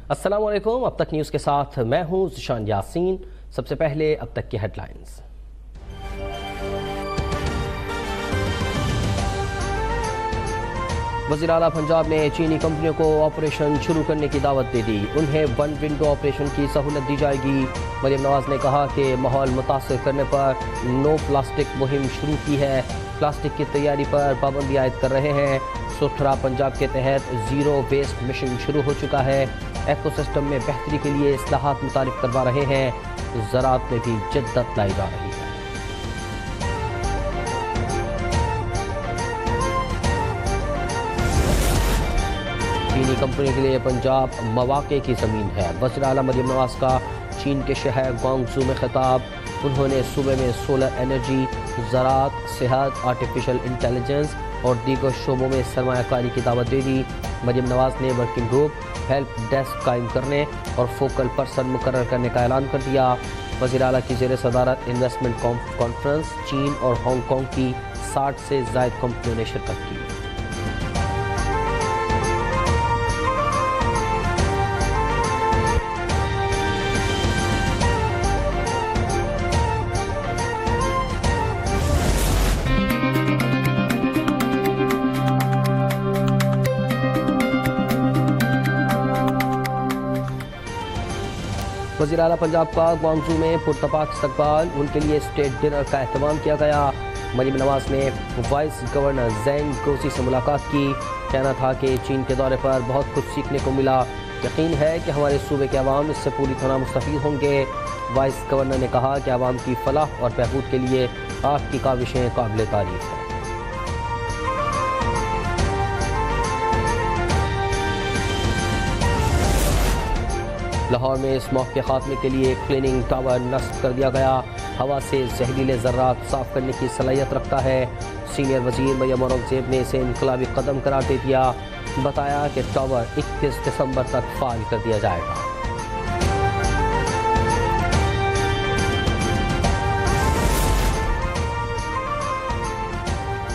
अस्सलाम वालेकुम। अब तक न्यूज़ के साथ मैं हूं ज़िशान यासीन। सबसे पहले अब तक की हेडलाइंस। वज़ीर आला पंजाब ने चीनी कंपनियों को ऑपरेशन शुरू करने की दावत दे दी। उन्हें वन विंडो ऑपरेशन की सहूलत दी जाएगी। मरियम नवाज ने कहा कि माहौल मुतासर करने पर नो प्लास्टिक मुहिम शुरू की है। प्लास्टिक की तैयारी पर पाबंदी आयद कर रहे हैं। सुथरा पंजाब के तहत ज़ीरो वेस्ट मिशन शुरू हो चुका है। एकोसिस्टम में बेहतरी के लिए इस्लाहात मुतारिफ करवा रहे हैं। ज़राअत में भी जद्दत लाई जा रही है। चीनी कंपनी के लिए पंजाब मौके की ज़मीन है। वज़ीर आला मरियम नवाज का चीन के शहर ग्वांगझू में खिताब। उन्होंने सूबे में सोलर एनर्जी, ज़राअत, सेहत, आर्टिफिशियल इंटेलिजेंस और दीगर शोबों में सरमायाकारी की दावत दे दी। मरियम नवाज ने वर्किंग ग्रुप, हेल्प डेस्क कायम करने और फोकल पर्सन मुकर्रर करने का ऐलान कर दिया। वज़ीर आला की ज़ेर सदारत इन्वेस्टमेंट कॉन्फ्रेंस चीन और हांगकॉन्ग की 60 से ज़ायद कंपनियों ने शिरकत की। वज़ीर आला पंजाब का ग्वांगझू में पुरतपाक इस्तकबाल। उनके लिए स्टेट डिनर का एहतमाम किया गया। मरियम नवाज ने वाइस गवर्नर ज़ैंग गोसी से मुलाकात की। कहना था कि चीन के दौरे पर बहुत कुछ सीखने को मिला। यकीन है कि हमारे सूबे के अवाम इससे पूरी तरह मुस्तफ़ीद होंगे। वाइस गवर्नर ने कहा कि अवाम की फलाह और बहबूद के लिए आपकी काविशें काबिल तारीफ़ हैं। लाहौर में स्मॉग के खात्मे के लिए क्लीनिंग टावर नस्ब कर दिया गया। हवा से जहरीले ज़र्रात साफ करने की सलाहियत रखता है। सीनियर वज़ीर मरियम औरंगज़ेब ने इसे इनकलाबी कदम करार दे दिया। बताया कि टावर 21 दिसंबर तक फ़ाल कर दिया जाएगा।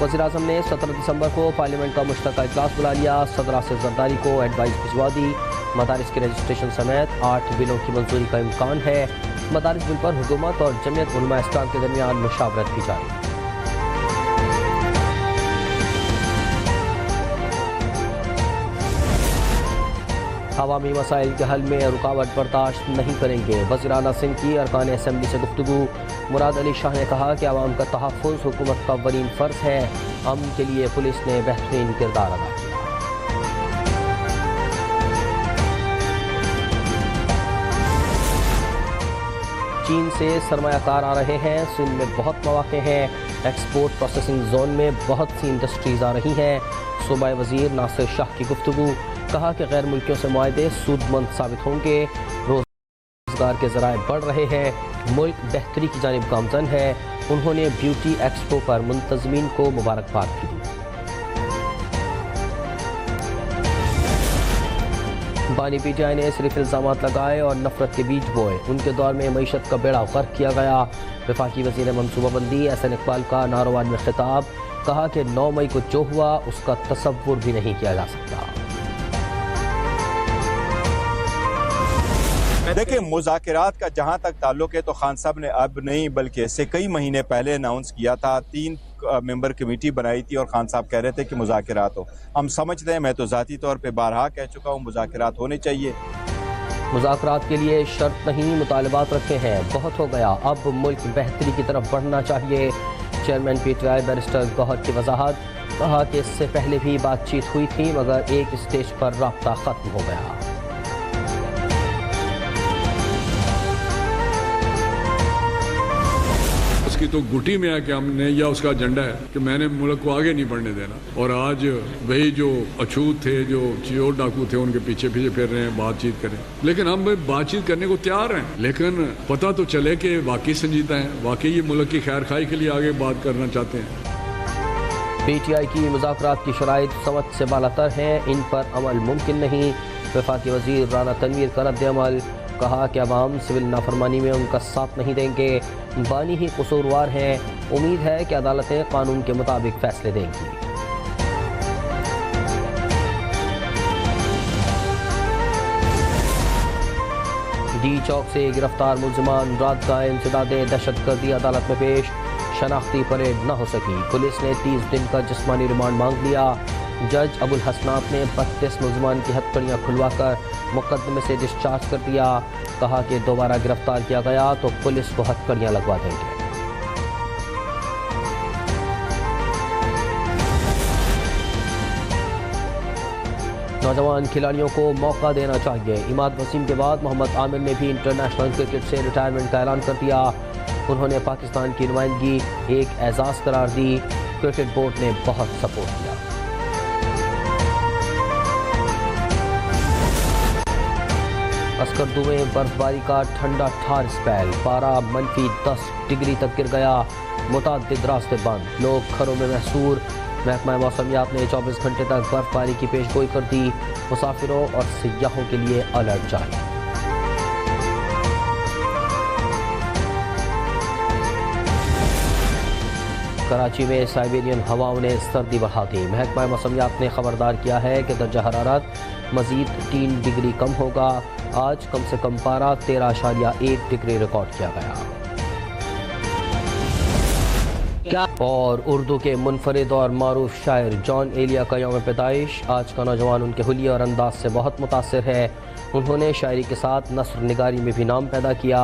वज़ीर आज़म ने 17 दिसंबर को पार्लियामेंट का मुश्तरका इजलास बुला लिया। सदर आसिफ ज़रदारी को एडवाइस भिजवा दी। मदारिस के रजिस्ट्रेशन समेत 8 बिलों की मंजूरी का इम्कान है। मदारिस बिल पर हुकूमत और जमीयत उलमा इस्लाम के दरमियान मुशावरत की जारी। अवामी मसाइल के हल में रुकावट बर्दाश्त नहीं करेंगे। वज़ीर आला सिंध की अरकान असम्बली से गुफ्तगू। मुराद अली शाह ने कहा कि अवाम का तहफ़्फ़ुज़ हुकूमत का अव्वलीन फ़र्ज़ है। अमन के लिए पुलिस ने बेहतरीन किरदार अदा किया। चीन से सरमायाकार आ रहे हैं। सिंध में बहुत मौके हैं। एक्सपोर्ट प्रोसेसिंग जोन में बहुत सी इंडस्ट्रीज़ आ रही हैं। सूबाई वज़ीर नासिर शाह की गुफ्तगू। कहा कि गैर मुल्कियों से मुआहदे सूदमंद साबित होंगे। रोज़गार के ज़राए बढ़ रहे हैं। मुल्क बेहतरी की जानिब गामज़न है। उन्होंने ब्यूटी एक्सपो पर मुंतज़मीन को मुबारकबाद भी दी। बानी पीटीआई ने सिर्फ इल्ज़ामात लगाए और नफरत के बीज बोए। उनके दौर में मईशत का बेड़ा गर्क किया गया। वफाकी वज़ीर मनसूबाबंदी एहसन इकबाल का नारोवान में खिताब। कहा कि 9 मई को जो हुआ उसका तसव्वुर भी नहीं किया जा सकता। देखिए, मुज़ाकिरात का जहाँ तक ताल्लुक है तो खान साहब ने अब नहीं बल्कि इससे कई महीने पहले अनाउंस किया था। 3 मेंबर कमेटी बनाई थी और खान साहब कह रहे थे कि मुज़ाकिरात हो। हम समझते हैं, मैं तो ज़ाती तौर पे बारहा कह चुका हूँ, मुज़ाकिरात होने चाहिए। मुज़ाकरात के लिए शर्त नहीं, मुतालबात रखे हैं। बहुत हो गया, अब मुल्क बेहतरी की तरफ बढ़ना चाहिए। चेयरमैन पीटीआई बैरिस्टर गौहर की वजाहत। कहा कि इससे पहले भी बातचीत हुई थी मगर एक स्टेज पर राब्ता ख़त्म हो गया। उसकी तो गुटी में है कि हमने, या उसका एजेंडा है कि मैंने मुल्क को आगे नहीं बढ़ने देना। और आज वही जो अछूत थे, जो चोर डाकू थे, उनके पीछे पीछे फिर रहे हैं, बातचीत करें। लेकिन हम बातचीत करने को तैयार हैं, लेकिन पता तो चले कि वाकई संजीदा है, वाकई ये मुल्क की खैर खाई के लिए आगे बात करना चाहते हैं। पीटीआई की मुज़ाकरात की शराइत समझ से बालातर हैं, इन पर अमल मुमकिन नहीं। वफाकी वज़ीर राना तनवीर का रद्द अमल। कहा कि अवाम सिविल नाफरमानी में उनका साथ नहीं देंगे। बानी ही कसूरवार हैं। उम्मीद है कि अदालतें कानून के मुताबिक फैसले देंगी। डी चौक से गिरफ्तार मुलजिमान रात का इंसदाद दहशतगर्दी अदालत में पेश। शनाख्ती परेड न हो सकी, पुलिस ने 30 दिन का जिस्मानी रिमांड मांग लिया। जज अबुल हसनात ने 32 मुलजिमान की हथकड़ियाँ खुलवाकर मुकदमे से डिस्चार्ज कर दिया। कहा कि दोबारा गिरफ्तार किया गया तो पुलिस को हथकड़ियाँ लगवा देंगे। नौजवान खिलाड़ियों को मौका देना चाहिए। इमाद वसीम के बाद मोहम्मद आमिर ने भी इंटरनेशनल क्रिकेट से रिटायरमेंट का ऐलान कर दिया। उन्होंने पाकिस्तान की नुमाइंदगी एक एजाज़ करार दी। क्रिकेट बोर्ड ने बहुत सपोर्ट किया। अस्करदू में बर्फबारी का ठंडा ठार स्पेल, पारा -10 डिग्री तक गिर गया। मुतअद्दिद रास्ते बंद, लोग घरों में महसूर। महकमा मौसमियात ने 24 घंटे तक बर्फबारी की पेशगोई कर दी। मुसाफिरों और सियाहों के लिए अलर्ट जारी। कराची में साइबेरियन हवाओं ने सर्दी बढ़ा दी। महकमा मौसमियात ने खबरदार किया है कि दर्जा हरारत मजीद 3 डिग्री कम होगा। आज कम से कम पारा 13.1 डिग्री रिकॉर्ड किया गया। और उर्दू के मुनफरिद और मारूफ शायर जॉन एलिया का यौम पैदाइश। आज का नौजवान उनके हुलिये और अंदाज से बहुत मुतासिर है। उन्होंने शायरी के साथ नस्र निगारी में भी नाम पैदा किया।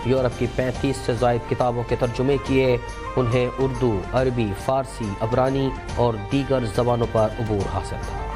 यूरोप की 35 से ज़ायद किताबों के तर्जुमे किए। उन्हें उर्दू, अरबी, फ़ारसी, अबरानी और दीगर ज़बानों पर अबूर हासिल था।